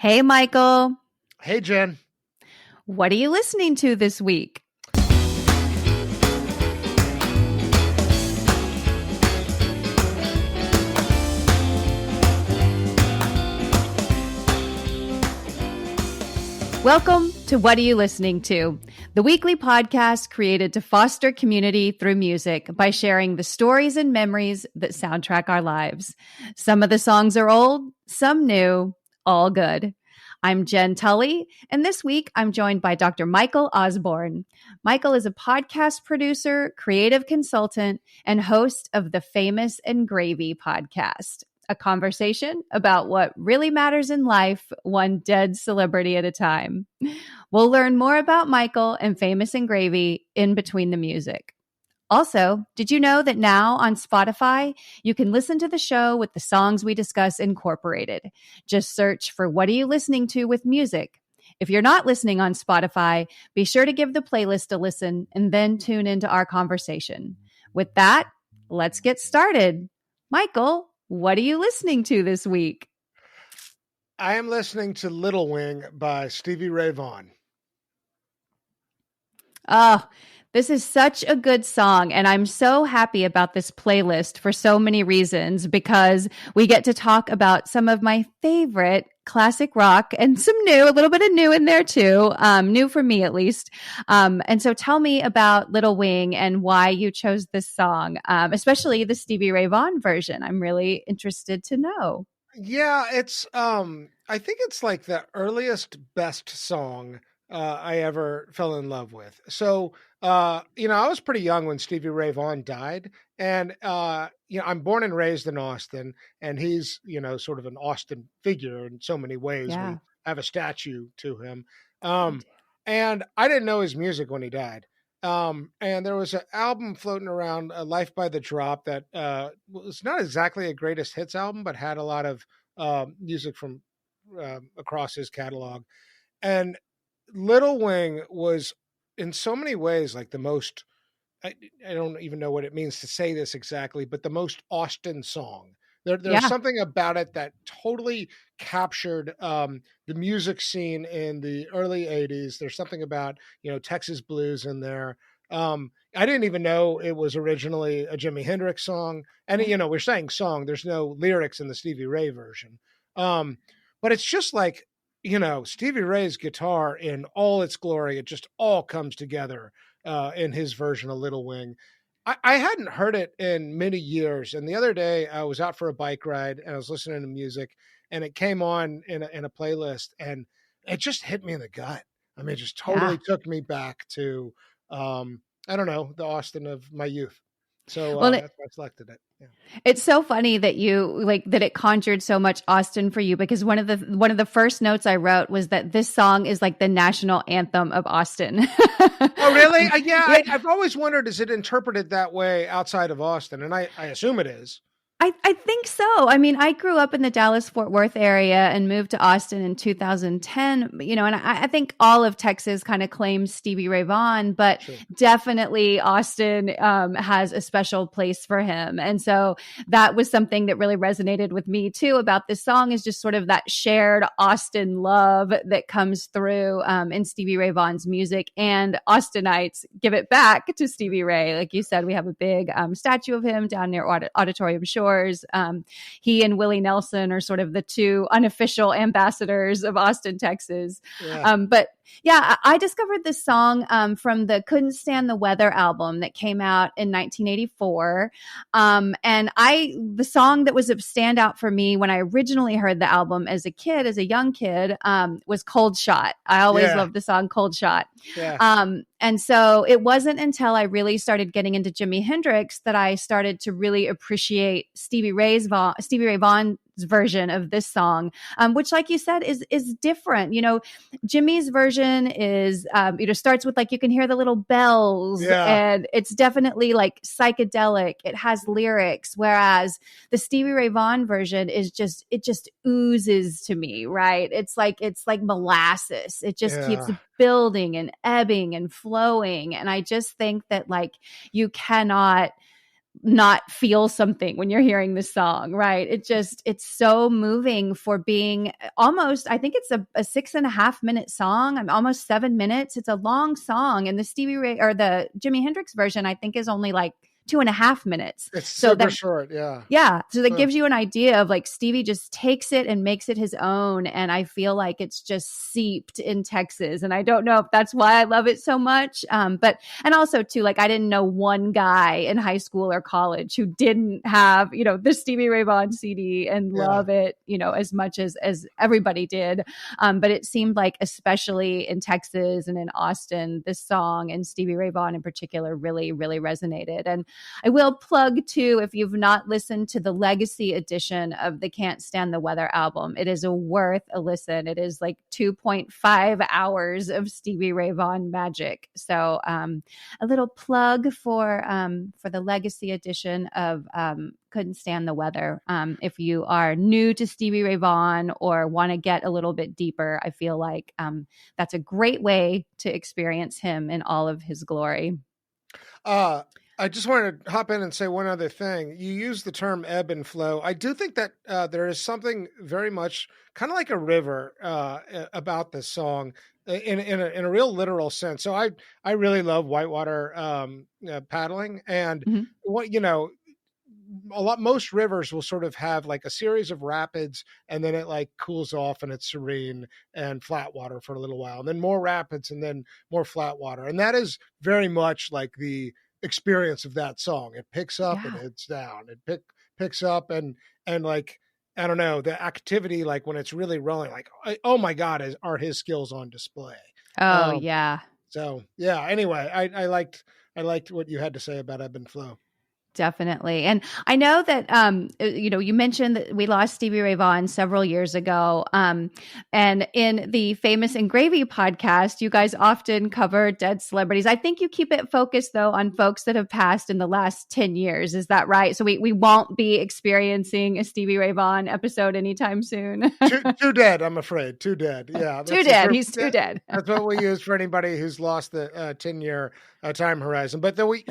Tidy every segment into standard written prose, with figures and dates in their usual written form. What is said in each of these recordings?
Hey, Michael. Hey, Jen. What are you listening to this week? Welcome to What Are You Listening To, the weekly podcast created to foster community through music by sharing the stories and memories that soundtrack our lives. Some of the songs are old, some new, all good. I'm Jenn Tully, and this week I'm joined by Dr. Michael Osborne. Michael is a podcast producer, creative consultant, and host of the Famous and Gravy podcast, a conversation about what really matters in life, one dead celebrity at a time. We'll learn more about Michael and Famous and Gravy in between the music. Also, did you know that now on Spotify, you can listen to the show with the songs we discuss incorporated? Just search for What Are You Listening To with Music. If you're not listening on Spotify, be sure to give the playlist a listen and then tune into our conversation. With that, let's get started. Michael, what are you listening to this week? I am listening to Little Wing by Stevie Ray Vaughn. Oh, this is such a good song, and I'm so happy about this playlist for so many reasons because we get to talk about some of my favorite classic rock and some new, a little bit of new in there too, new for me at least. And so tell me about Little Wing and why you chose this song, especially the Stevie Ray Vaughan version. I'm really interested to know. Yeah, it's I think it's like the earliest best song I ever fell in love with. So I was pretty young when Stevie Ray Vaughan died, and I'm born and raised in Austin, and he's sort of an Austin figure in so many ways. Yeah. We have a statue to him, and I didn't know his music when he died. And there was an album floating around, Life by the Drop, that was not exactly a greatest hits album, but had a lot of music from across his catalog. And Little Wing was in so many ways like the most, I don't even know what it means to say this exactly, but the most Austin song. There's something about it that totally captured the music scene in the early 80s. There's something about, Texas blues in there. I didn't even know it was originally a Jimi Hendrix song. And, we're saying song, there's no lyrics in the Stevie Ray version. But it's just like, Stevie Ray's guitar in all its glory. It just all comes together in his version of Little Wing. I hadn't heard it in many years. And the other day I was out for a bike ride and I was listening to music and it came on in a playlist and it just hit me in the gut. I mean, it just totally took me back to, I don't know, the Austin of my youth. So that's why I selected it. Yeah. It's so funny that that it conjured so much Austin for you, because one of the first notes I wrote was that this song is like the national anthem of Austin. Oh, really? Yeah. I've always wondered, is it interpreted that way outside of Austin? And I assume it is. I think so. I mean, I grew up in the Dallas-Fort Worth area and moved to Austin in 2010, and I think all of Texas kind of claims Stevie Ray Vaughan, but definitely Austin has a special place for him. And so that was something that really resonated with me too about this song, is just sort of that shared Austin love that comes through in Stevie Ray Vaughan's music, and Austinites give it back to Stevie Ray. Like you said, we have a big statue of him down near Auditorium Shore. He and Willie Nelson are sort of the two unofficial ambassadors of Austin, Texas. Yeah. But yeah, I discovered this song from the Couldn't Stand the Weather album that came out in 1984. And the song that was a standout for me when I originally heard the album as a young kid, was Cold Shot. I always loved the song Cold Shot. Yeah. And so it wasn't until I really started getting into Jimi Hendrix that I started to really appreciate Stevie Ray Vaughan's version of this song, which, like you said, is different. Jimmy's version is, starts with like, you can hear the little bells and it's definitely like psychedelic. It has lyrics, whereas the Stevie Ray Vaughan version is just oozes to me, right? It's like molasses. It just keeps building and ebbing and flowing. And I just think that like you cannot not feel something when you're hearing the song, right? It's so moving for being almost, I think it's a 6.5 minute song. I'm almost 7 minutes. It's a long song. And the Stevie Ray or the Jimi Hendrix version, I think is only like 2.5 minutes. It's So super that short. Yeah. yeah. So that gives you an idea of like Stevie just takes it and makes it his own. And I feel like it's just seeped in Texas. And I don't know if that's why I love it so much. And also too, like I didn't know one guy in high school or college who didn't have, the Stevie Ray Vaughn CD and love it, as much as everybody did. But it seemed like, especially in Texas and in Austin, this song and Stevie Ray Vaughn in particular really, really resonated. And I will plug too, if you've not listened to the Legacy edition of the Can't Stand the Weather album, it is worth a listen. It is like 2.5 hours of Stevie Ray Vaughan magic. So a little plug for the Legacy edition of Couldn't Stand the Weather. If you are new to Stevie Ray Vaughan or want to get a little bit deeper, I feel like that's a great way to experience him in all of his glory. I just wanted to hop in and say one other thing. You use the term ebb and flow. I do think that there is something very much kind of like a river about this song in a real literal sense. So I really love whitewater paddling, and most rivers will sort of have like a series of rapids, and then it like cools off and it's serene and flat water for a little while, and then more rapids and then more flat water. And that is very much like the experience of that song. It picks up and it's down. It picks up and like, I don't know, the activity, like when it's really rolling, like, oh my God, are his skills on display? Oh yeah. So yeah, anyway, I liked what you had to say about ebb and flow. Definitely. And I know that, you mentioned that we lost Stevie Ray Vaughan several years ago. And in the Famous and Gravy podcast, you guys often cover dead celebrities. I think you keep it focused, though, on folks that have passed in the last 10 years. Is that right? So we won't be experiencing a Stevie Ray Vaughan episode anytime soon. too dead, I'm afraid. Too dead. Yeah. Too dead. He's too dead. That's what we use for anybody who's lost the 10-year time horizon. But then we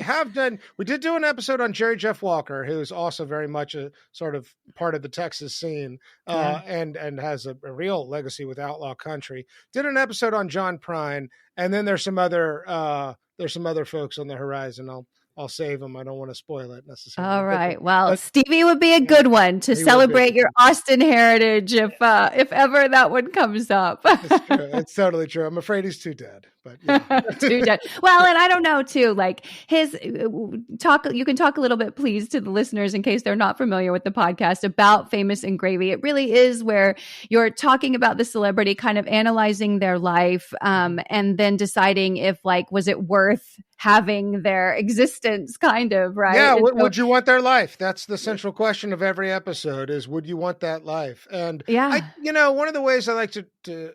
did do an episode on Jerry Jeff Walker, who's also very much a sort of part of the Texas scene and has a real legacy with outlaw country. Did an episode on John Prine, and then there's some other folks on the horizon. I'll save them. I don't want to spoil it necessarily. All right. Well, Stevie would be a good one to celebrate your Austin heritage if ever that one comes up. It's true. It's totally true. I'm afraid he's too dead, but yeah. Too dead. Well, and I don't know too, like you can talk a little bit, please, to the listeners in case they're not familiar with the podcast about Famous and Gravy. It really is where you're talking about the celebrity, kind of analyzing their life, and then deciding if was it worth having their existence, kind of, right? Yeah. Would you want their life? That's the central question of every episode is, would you want that life? And one of the ways I like to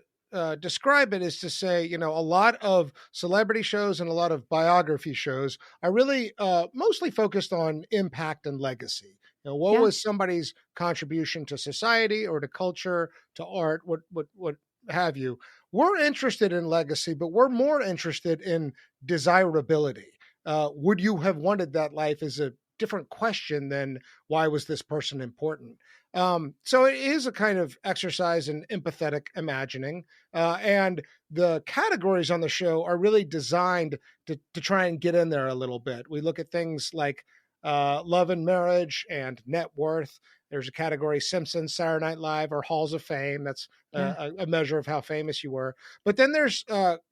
describe it is to say, a lot of celebrity shows and a lot of biography shows are really mostly focused on impact and legacy. What was somebody's contribution to society or to culture, to art, what have you? We're interested in legacy, but we're more interested in desirability. Would you have wanted that life is a different question than why was this person important? So it is a kind of exercise in empathetic imagining. And the categories on the show are really designed to try and get in there a little bit. We look at things like love and marriage and net worth. There's a category Simpsons, Saturday Night Live, or Halls of Fame. That's a measure of how famous you were. But then there's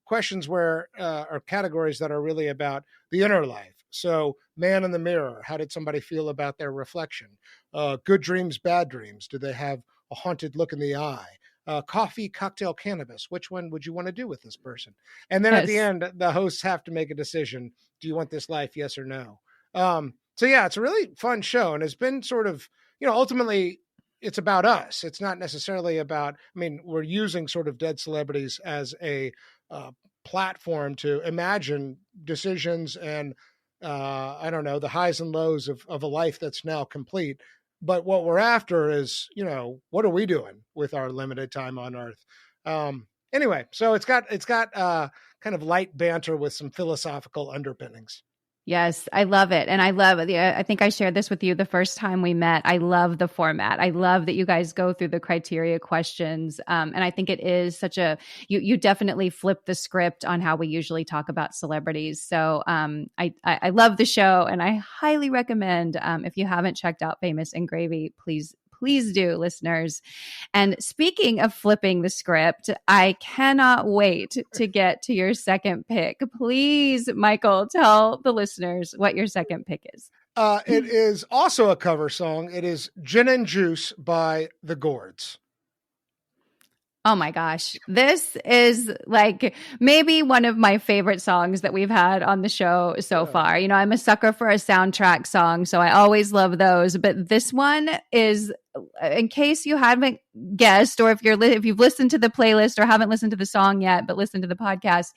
questions or categories that are really about the inner life. So man in the mirror, how did somebody feel about their reflection? Good dreams, bad dreams. Do they have a haunted look in the eye? Coffee, cocktail, cannabis. Which one would you want to do with this person? And then at the end, the hosts have to make a decision. Do you want this life? Yes or no? So yeah, it's a really fun show. And it's been sort of, ultimately it's about us. It's not necessarily about, we're using sort of dead celebrities as a platform to imagine decisions and the highs and lows of a life that's now complete. But what we're after is, what are we doing with our limited time on Earth? Anyway, so it's got kind of light banter with some philosophical underpinnings. Yes, I love it. And I think I shared this with you the first time we met. I love the format. I love that you guys go through the criteria questions. And I think it is you definitely flip the script on how we usually talk about celebrities. So I love the show, and I highly recommend, if you haven't checked out Famous and Gravy, please do, listeners. And speaking of flipping the script, I cannot wait to get to your second pick. Please, Michael, tell the listeners what your second pick is. It is also a cover song. It is Gin and Juice by the Gourds. Oh my gosh. This is like maybe one of my favorite songs that we've had on the show so far. You know, I'm a sucker for a soundtrack song, so I always love those. But this one is, in case you haven't guessed, or if you've listened to the playlist or haven't listened to the song yet, but listen to the podcast,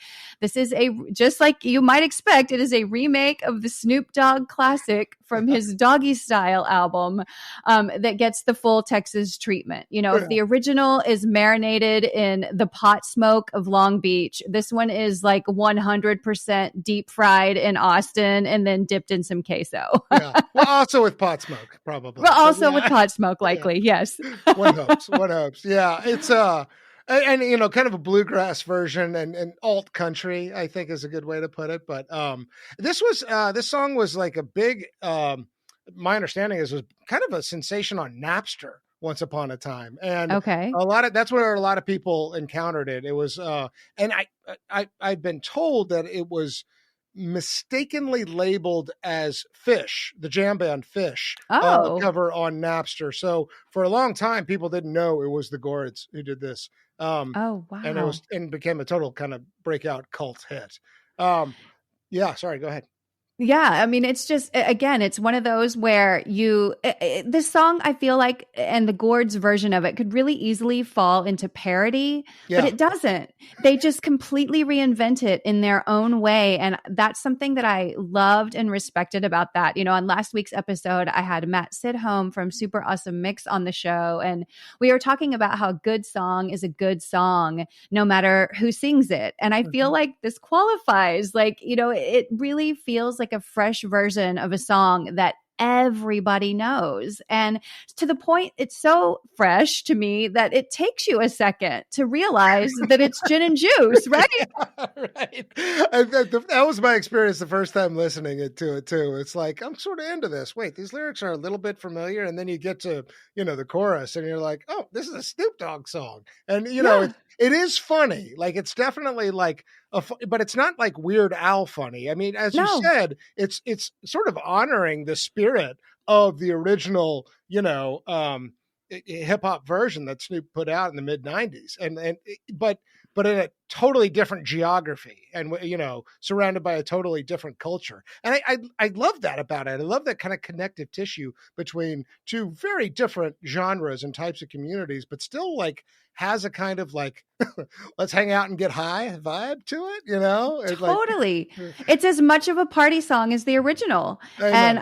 this is just like you might expect, it is a remake of the Snoop Dogg classic from his Doggy Style album, that gets the full Texas treatment. You know, if the original is marinated in the pot smoke of Long Beach, this one is like 100% deep fried in Austin and then dipped in some queso. Yeah. Well, also with pot smoke, probably. Well, also with pot smoke, likely. Yes. One hopes. Yeah. It's and you know, kind of a bluegrass version and alt country, I think is a good way to put it. But this song was like a big, my understanding is, was kind of a sensation on Napster once upon a time. And that's where a lot of people encountered it. It was and I've been told that it was mistakenly labeled as Fish, the jam band Fish, cover on Napster. So for a long time, people didn't know it was the Gourds who did this. Wow. And became a total kind of breakout cult hit. Yeah, sorry, go ahead. Yeah, I mean, it's just, again, it's one of those where this song, I feel like, and the Gourds version of it could really easily fall into parody, but it doesn't. They just completely reinvent it in their own way. And that's something that I loved and respected about that. You know, on last week's episode, I had Matt Sidholm from Super Awesome Mix on the show, and we were talking about how a good song is a good song, no matter who sings it. And I feel like this qualifies, like, you know, it really feels like a fresh version of a song that everybody knows. And to the point, it's so fresh to me that it takes you a second to realize that it's gin and juice, right? Right. That was my experience the first time listening to it too. It's like, I'm sort of into this. Wait, these lyrics are a little bit familiar. And then you get to, you know, the chorus and you're like, oh, this is a Snoop Dogg song. And, you know, it is funny. Like, it's definitely like, but it's not like Weird Al funny. I mean, as you said, it's sort of honoring the spirit of the original, you know, hip hop version that Snoop put out in the mid '90s, but in a totally different geography, and, you know, surrounded by a totally different culture. And I love that about it. I love that kind of connective tissue between two very different genres and types of communities, but still like has a kind of like, let's hang out and get high vibe to it, you know? Totally. It's as much of a party song as the original. And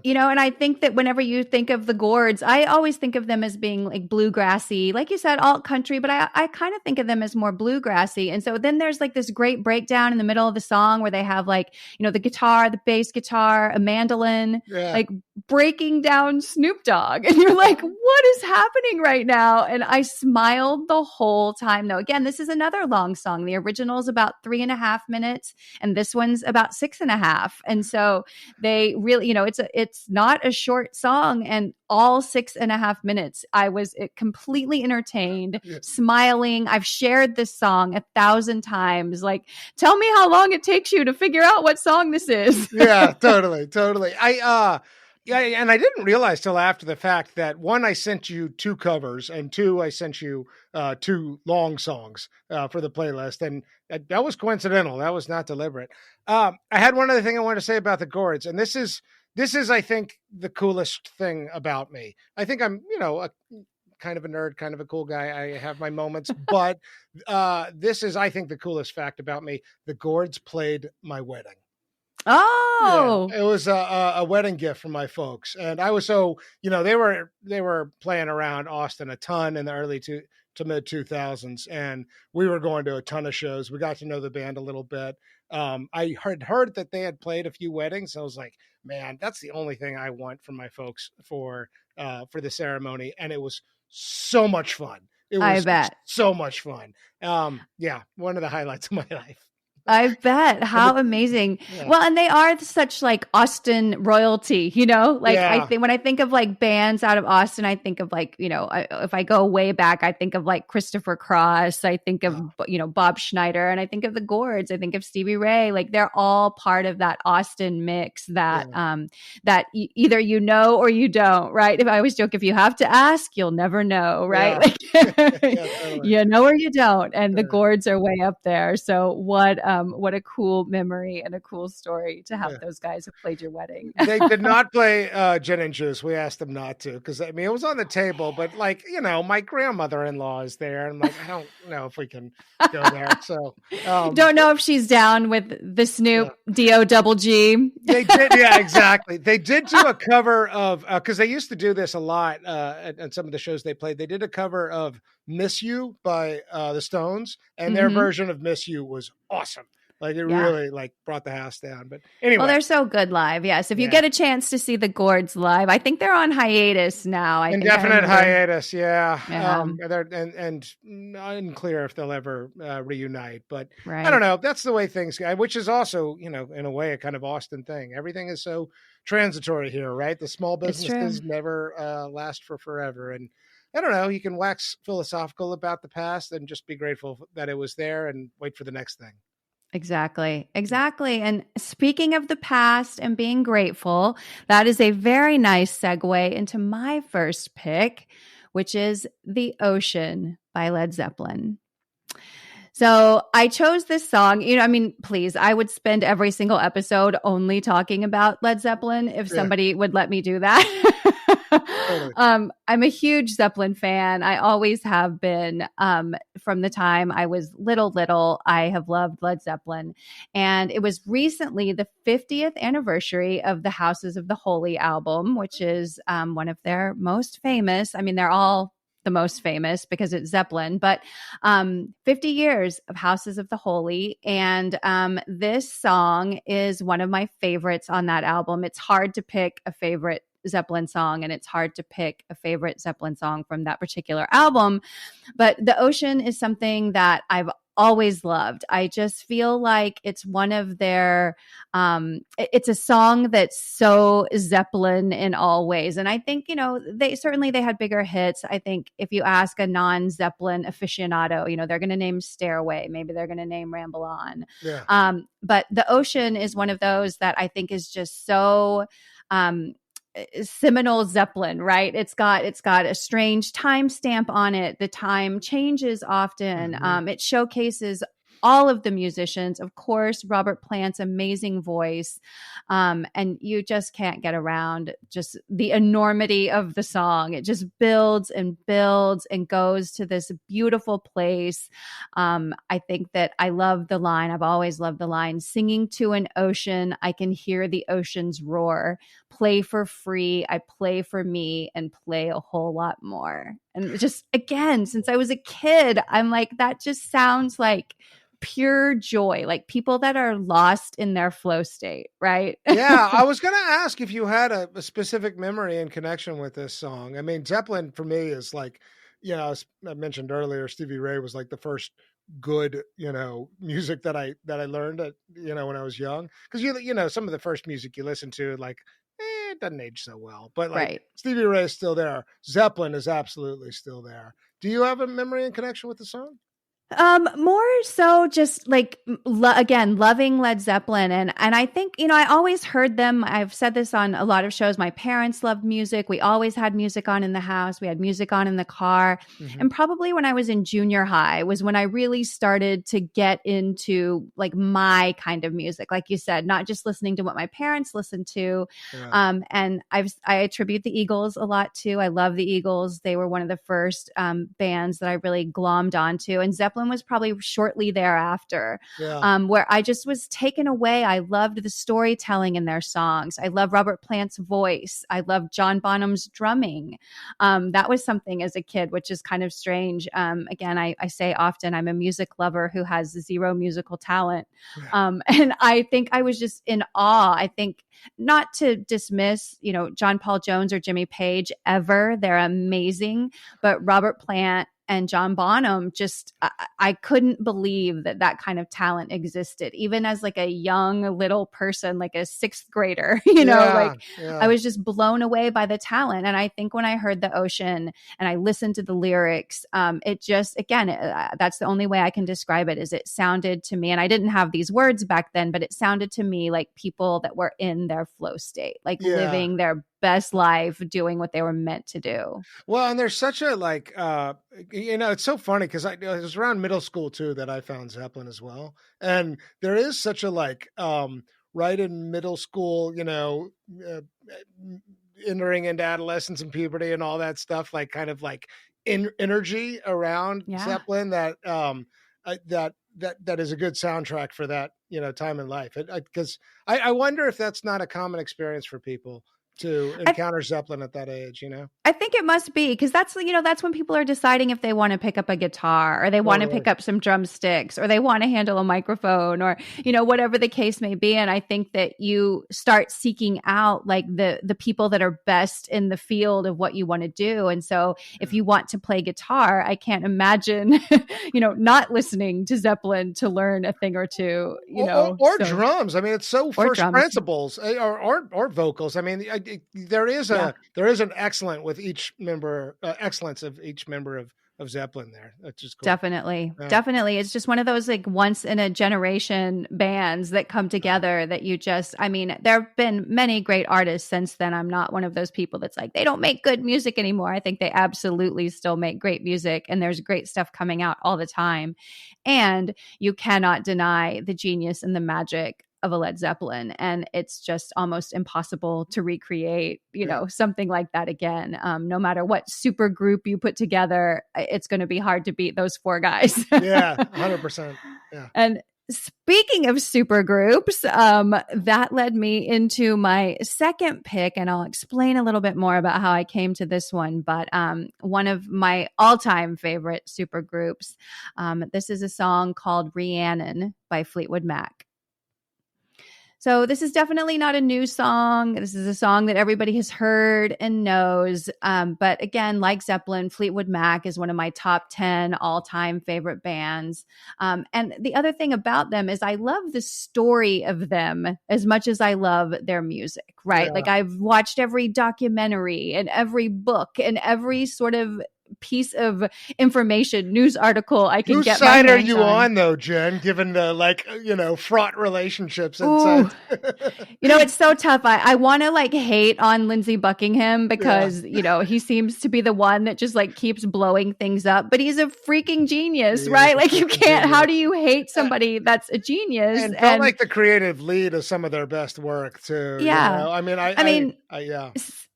you know, and I think that whenever you think of the Gourds, I always think of them as being like bluegrassy, like you said, alt country, but I kind of think of them as more bluegrassy. And so then there's like this great breakdown in the middle of the song where they have like, you know, the guitar, the bass guitar, a mandolin, like breaking down Snoop Dogg. And you're like, what is happening right now? And I smiled the whole time, though. Again, this is another long song. The original is about 3.5 minutes, and this one's about 6.5. And so they really, you know, it's not a short song, and all 6.5 minutes, I was completely entertained, smiling. I've shared this song 1,000 times. Like, tell me how long it takes you to figure out what song this is. Yeah, totally. Yeah, and I didn't realize till after the fact that, one, I sent you 2 covers, and 2, I sent you 2 long songs for the playlist, and that was coincidental. That was not deliberate. I had one other thing I wanted to say about the Gourds, and this is, I think, the coolest thing about me. I think I'm, you know, a kind of a nerd, kind of a cool guy. I have my moments, but this is, I think, the coolest fact about me. The Gourds played my wedding. Oh, Yeah, it was a wedding gift from my folks, and I was so they were playing around Austin a ton in the early to mid 2000s, and we were going to a ton of shows. We got to know the band a little bit. I heard that they had played a few weddings. I was like, man, that's the only thing I want from my folks for the ceremony, and it was so much fun. It I was bet. so much fun. Yeah, one of the highlights of my life. I bet. And How amazing. yeah, Well, and they are such like Austin royalty, Like I yeah, think when I think of like bands out of Austin, I think of like, if I go way back, I think of like Christopher Cross, I think of, oh, Bob Schneider, and I think of the Gourds, I think of Stevie Ray. Like they're all part of that Austin mix that yeah. either or you don't, right? If I always joke, if you have to ask, you'll never know, right? Yeah. Like Yeah, totally. you know or you don't, and the Yeah. Gourds are way up there. So what a cool memory and a cool story to have Yeah. those guys who played your wedding. They did not play Gin and Juice. We asked them not to because I mean it was on the table, but like my grandmother-in-law is there, and I'm like, I don't know if we can go there. So Don't know if she's down with the yeah. Snoop D-O double G. They did, yeah, exactly. They did do a cover of because they used to do this a lot at some of the shows they played. They did a cover of "Miss You" by the Stones, and their Mm-hmm. version of "Miss You" was awesome. Like it Yeah. really like brought the house down. But Well, anyway, they're so good live. Yes. If you yeah. get a chance to see the Gourds live, I think they're on hiatus now. I think I Indefinite remember. hiatus, yeah. Yeah. And unclear if they'll ever reunite. But I Right. don't know. That's the way things go, which is also, in a way, a kind of Austin thing. Everything is so transitory here, right? The small It's true. businesses never last for forever. And I don't know. You can wax philosophical about the past and just be grateful that it was there and wait for the next thing. Exactly. Exactly. And speaking of the past and being grateful, that is a very nice segue into my first pick, which is The Ocean by Led Zeppelin. So I chose this song. Please, I would spend every single episode only talking about Led Zeppelin if somebody would let me do that. Totally. I'm a huge Zeppelin fan. I always have been. From the time I was little, I have loved Led Zeppelin. And it was recently the 50th anniversary of the Houses of the Holy album, which is one of their most famous. I mean, they're all the most famous because it's Zeppelin, but 50 years of Houses of the Holy. And this song is one of my favorites on that album. It's hard to pick a favorite Zeppelin song, and it's hard to pick a favorite Zeppelin song from that particular album. But The Ocean is something that I've always loved. I just feel like it's one of their it's a song that's so Zeppelin in all ways. And I think, they had bigger hits. I think if you ask a non-Zeppelin aficionado, they're going to name Stairway, maybe they're going to name Ramble On. Yeah. But The Ocean is one of those that I think is just so seminal Zeppelin, right? It's got a strange timestamp on it. The time changes often. Mm-hmm. It showcases all of the musicians, of course, Robert Plant's amazing voice. And you just can't get around just the enormity of the song. It just builds and builds and goes to this beautiful place. I think that I love the line. I've always loved the line, singing to an ocean, I can hear the ocean's roar. Play for free, I play for me, and play a whole lot more. And just, again, since I was a kid, I'm like, that just sounds like pure joy, like people that are lost in their flow state, right? Yeah, I was going to ask if you had a specific memory in connection with this song. I mean, Zeppelin for me is like, as I mentioned earlier, Stevie Ray was like the first good, music that I learned at, when I was young. Because some of the first music you listen to, like, it doesn't age so well. But like Right. Stevie Ray is still there. Zeppelin is absolutely still there. Do you have a memory in connection with the song? More so just like, again, loving Led Zeppelin. And I think, I always heard them. I've said this on a lot of shows. My parents loved music. We always had music on in the house. We had music on in the car. Mm-hmm. And probably when I was in junior high was when I really started to get into like my kind of music. Like you said, not just listening to what my parents listened to. Yeah. And I attribute the Eagles a lot too. I love the Eagles. They were one of the first bands that I really glommed onto. And Zeppelin Zeppelin was probably shortly thereafter, Yeah. where I just was taken away. I loved the storytelling in their songs. I love Robert Plant's voice. I love John Bonham's drumming. That was something as a kid, which is kind of strange. Again, I say often I'm a music lover who has zero musical talent. And I think I was just in awe. I think, not to dismiss, John Paul Jones or Jimmy Page ever. They're amazing. But Robert Plant and John Bonham, just I couldn't believe that kind of talent existed, even as like a young little person, like a sixth grader. I was just blown away by the talent. And I think when I heard The Ocean and I listened to the lyrics, it just, again, that's the only way I can describe it, is it sounded to me, and I didn't have these words back then, but it sounded to me like people that were in their flow state, like living their best life, doing what they were meant to do. Well, and there's such a it's so funny because it was around middle school too that I found Zeppelin as well, and there is such a right in middle school, entering into adolescence and puberty and all that stuff, like kind of like energy around Zeppelin that that is a good soundtrack for that time in life. Because I wonder if that's not a common experience for people to encounter Zeppelin at that age, I think it must be, because that's when people are deciding if they want to pick up a guitar, or they want to pick up some drumsticks, or they want to handle a microphone, or, whatever the case may be. And I think that you start seeking out like the people that are best in the field of what you want to do. And so if you want to play guitar, I can't imagine, not listening to Zeppelin to learn a thing or two, or drums. I mean, it's so first principles or vocals. I mean, there is an excellence with each member, excellence of each member of Zeppelin there. That's just cool. Definitely. It's just one of those like once in a generation bands that come together that you just, I mean, there have been many great artists since then. I'm not one of those people that's like, they don't make good music anymore. I think they absolutely still make great music, and there's great stuff coming out all the time. And you cannot deny the genius and the magic of a Led Zeppelin, and it's just almost impossible to recreate something like that again. No matter what super group you put together, it's going to be hard to beat those four guys. 100%. And speaking of super groups, that led me into my second pick, and I'll explain a little bit more about how I came to this one. But one of my all-time favorite super groups, this is a song called Rhiannon by Fleetwood Mac. So this is definitely not a new song. This is a song that everybody has heard and knows. But again, like Zeppelin, Fleetwood Mac is one of my top 10 all-time favorite bands. And the other thing about them is I love the story of them as much as I love their music, right? Like I've watched every documentary and every book and every sort of piece of information, news article I can get my hands on. Whose side are you on though, Jen, given the fraught relationships inside? It's so tough. I want to hate on Lindsey Buckingham because he seems to be the one that just keeps blowing things up, but he's a freaking genius, right? Like you can't, how do you hate somebody that's a genius? And felt like the creative lead of some of their best work too. I mean,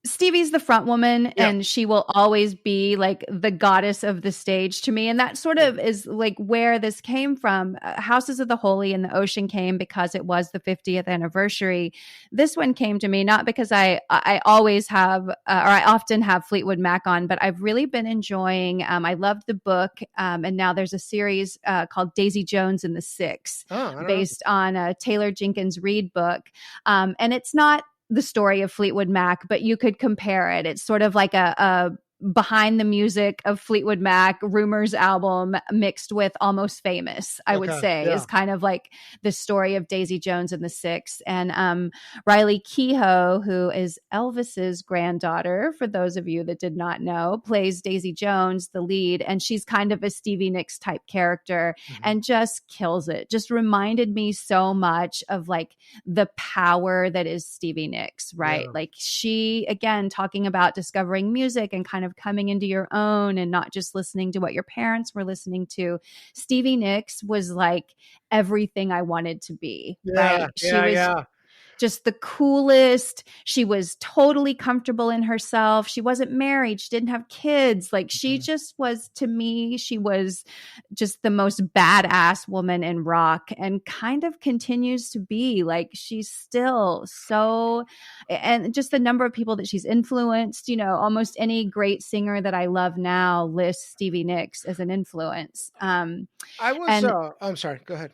Stevie's the front woman, and she will always be like the goddess of the stage to me. And that sort of is like where this came from. Houses of the Holy and The Ocean came because it was the 50th anniversary. This one came to me not because I always have, or I often have Fleetwood Mac on, but I've really been enjoying, I loved the book. And now there's a series called Daisy Jones and the Six, based on a Taylor Jenkins Reid book. And it's not the story of Fleetwood Mac, but you could compare it. It's sort of like a behind the music of Fleetwood Mac, Rumors album mixed with Almost Famous, I would say, is kind of like the story of Daisy Jones and the Six. And Riley Keough, who is Elvis's granddaughter, for those of you that did not know, plays Daisy Jones, the lead, and she's kind of a Stevie Nicks type character and just kills it. Just reminded me so much of the power that is Stevie Nicks, right? She, again, talking about discovering music and kind of coming into your own and not just listening to what your parents were listening to. Stevie Nicks was like everything I wanted to be. Right? just the coolest. She was totally comfortable in herself. She wasn't married. She didn't have kids. Like she just was, to me, she was just the most badass woman in rock, and kind of continues to be. Like she's still so, and just the number of people that she's influenced, you know, almost any great singer that I love now lists Stevie Nicks as an influence. I'm sorry, go ahead.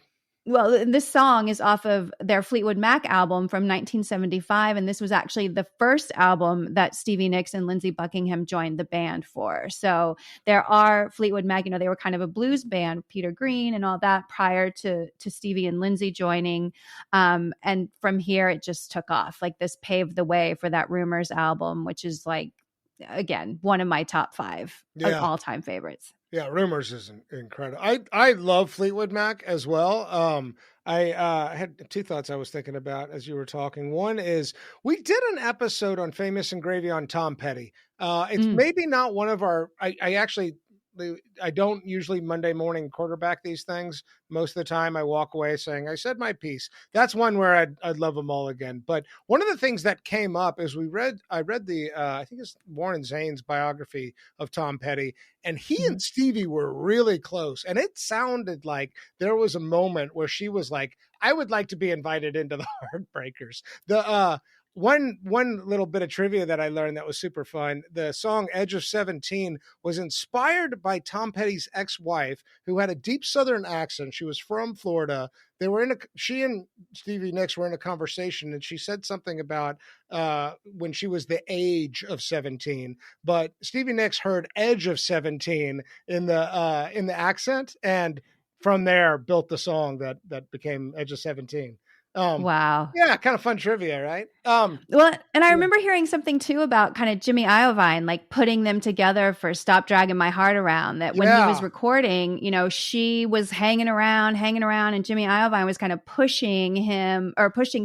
Well, this song is off of their Fleetwood Mac album from 1975. And this was actually the first album that Stevie Nicks and Lindsey Buckingham joined the band for. So there are Fleetwood Mac, you know, they were kind of a blues band, Peter Green and all that, prior to Stevie and Lindsey joining. And from here, it just took off. Like this paved the way for that Rumors album, which is like, again, one of my top 5 all-time favorites. Yeah, Rumors is incredible. I love Fleetwood Mac as well. I had 2 thoughts I was thinking about as you were talking. One is we did an episode on Famous and Gravy on Tom Petty. It's maybe not one of our. I don't usually Monday morning quarterback these things. Most of the time I walk away saying, I said my piece. That's one where I'd love them all again. But one of the things that came up is I read the, I think it's Warren Zane's biography of Tom Petty, and he and Stevie were really close. And it sounded like there was a moment where she was like, I would like to be invited into the Heartbreakers. One little bit of trivia that I learned that was super fun. The song Edge of 17 was inspired by Tom Petty's ex-wife, who had a deep Southern accent. She was from Florida. She and Stevie Nicks were in a conversation, and she said something about when she was the age of 17, but Stevie Nicks heard Edge of 17 in the accent, and from there built the song that became Edge of 17. Wow. Yeah, kind of fun trivia, right? Well, and I remember hearing something too about kind of Jimmy Iovine, like putting them together for Stop Dragging My Heart Around, that when he was recording, you know, she was hanging around, and Jimmy Iovine was kind of pushing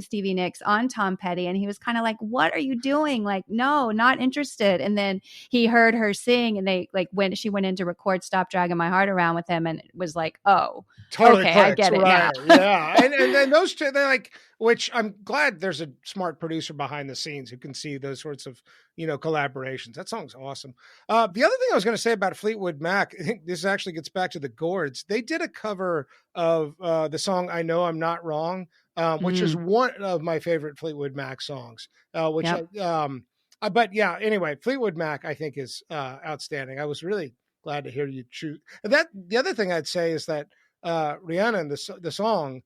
Stevie Nicks on Tom Petty. And he was kind of like, what are you doing? Like, no, not interested. And then he heard her sing, and they when she went in to record Stop Dragging My Heart Around with him, and it was like, oh, totally okay, clicks, I get it right. now. Yeah. And then those two, they're like, which I'm glad there's a smart producer behind the scenes who can see those sorts of, you know, collaborations. That song's awesome. The other thing I was going to say about Fleetwood Mac, I think this actually gets back to the Gourds. They did a cover of the song I Know I'm Not Wrong, which is one of my favorite Fleetwood Mac songs, but yeah, anyway, Fleetwood Mac, I think, is outstanding. I was really glad to hear you choose that. The other thing I'd say is that Rhiannon, the song,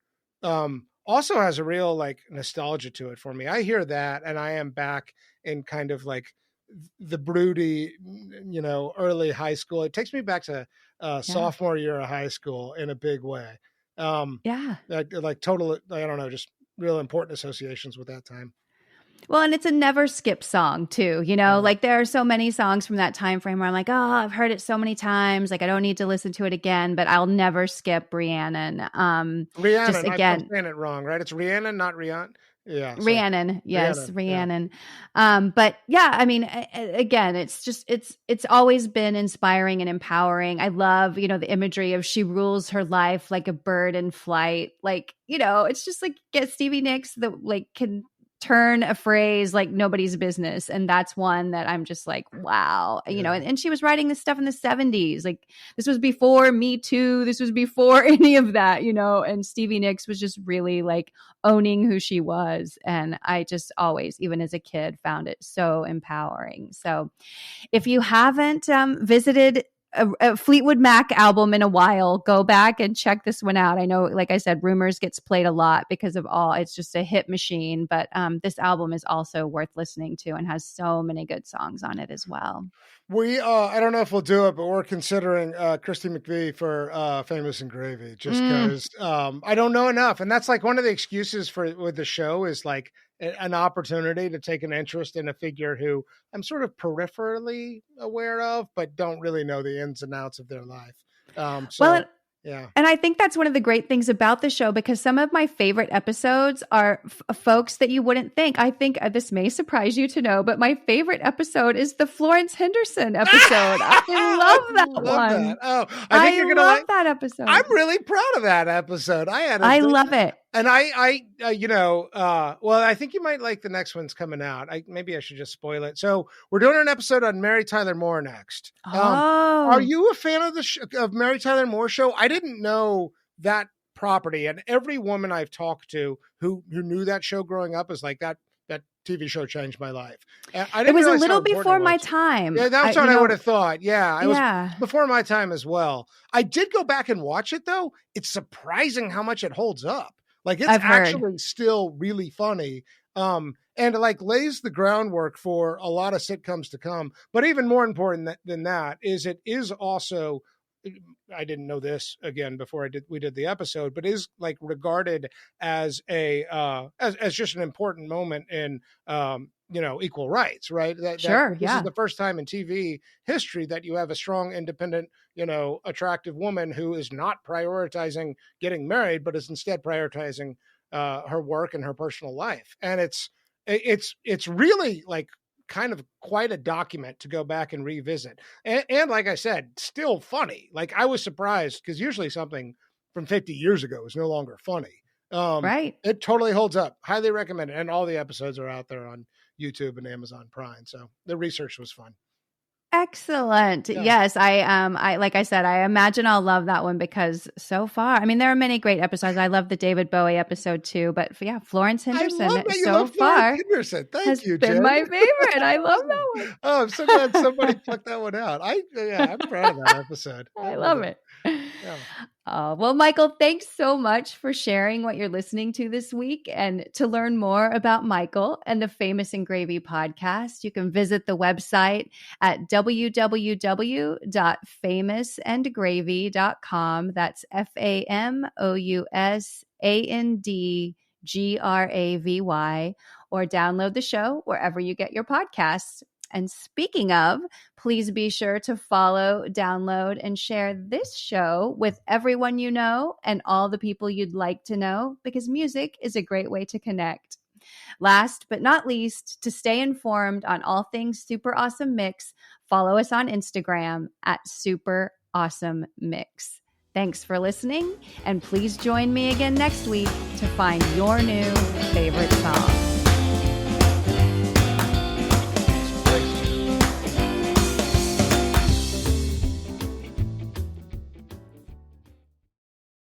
also has a real like nostalgia to it for me. I hear that and I am back in kind of like the broody, you know, early high school. It takes me back to sophomore year of high school in a big way. Like total, I don't know, just real important associations with that time. Well, and it's a never skip song too, you know, like there are so many songs from that time frame where I'm like, oh, I've heard it so many times. Like I don't need to listen to it again, but I'll never skip Rhiannon. Rhiannon, just again, I'm saying it wrong, right? It's Rhiannon, not Rhiannon. Yeah. Rhiannon. Yes. Rhiannon. Yeah. But yeah, I mean, again, it's just, it's always been inspiring and empowering. I love, you know, the imagery of she rules her life like a bird in flight. Like, you know, it's just like get Stevie Nicks that like can turn a phrase like nobody's business. And that's one that I'm just like, wow, you know, and she was writing this stuff in the 70s. Like this was before Me Too. This was before any of that, you know, and Stevie Nicks was just really like owning who she was. And I just always, even as a kid, found it so empowering. So if you haven't visited a Fleetwood Mac album in a while, go back and check this one out. I know, like I said, Rumors gets played a lot because of it's just a hit machine, but this album is also worth listening to and has so many good songs on it as well. We, I don't know if we'll do it, but we're considering Christy McVie for Famous and Gravy, just because I don't know enough. And that's like one of the excuses with the show is like an opportunity to take an interest in a figure who I'm sort of peripherally aware of, but don't really know the ins and outs of their life. Yeah. And I think that's one of the great things about the show, because some of my favorite episodes are folks that you wouldn't think. I think this may surprise you to know, but my favorite episode is the Florence Henderson episode. I love that one. That. Oh, I love that episode. I'm really proud of that episode. I love it. And well, I think you might like the next one's coming out. Maybe I should just spoil it. So we're doing an episode on Mary Tyler Moore next. Are you a fan of of Mary Tyler Moore show? I didn't know that property, and every woman I've talked to who knew that show growing up is like that TV show changed my life. It was a little before my time. Yeah, that's what I would have thought. Yeah, it was before my time as well. I did go back and watch it though. It's surprising how much it holds up. Like it's actually still really funny. And like lays the groundwork for a lot of sitcoms to come. But even more important than that is it is also, I didn't know this again before we did the episode, but is like regarded as as just an important moment in equal rights, right? This is the first time in TV history that you have a strong, independent, attractive woman who is not prioritizing getting married, but is instead prioritizing her work and her personal life. And it's really like kind of quite a document to go back and revisit. And like I said, still funny. Like I was surprised because usually something from 50 years ago is no longer funny. Right. It totally holds up. Highly recommend it. And all the episodes are out there on YouTube and Amazon Prime. So the research was fun. Excellent. Yeah. Yes. I like I said, I imagine I'll love that one because so far, I mean, there are many great episodes. I love the David Bowie episode too, but yeah, Florence Henderson so far Thank you, been Jen. My favorite. I love that one. Oh, I'm so glad somebody plucked that one out. I'm proud of that episode. I love it. Yeah. Well, Michael, thanks so much for sharing what you're listening to this week. And to learn more about Michael and the Famous and Gravy podcast, you can visit the website at www.famousandgravy.com. That's FAMOUSANDGRAVY, or download the show wherever you get your podcasts. And speaking of, please be sure to follow, download, and share this show with everyone you know and all the people you'd like to know, because music is a great way to connect. Last but not least, to stay informed on all things Super Awesome Mix, follow us on Instagram at Super Awesome Mix. Thanks for listening, and please join me again next week to find your new favorite song.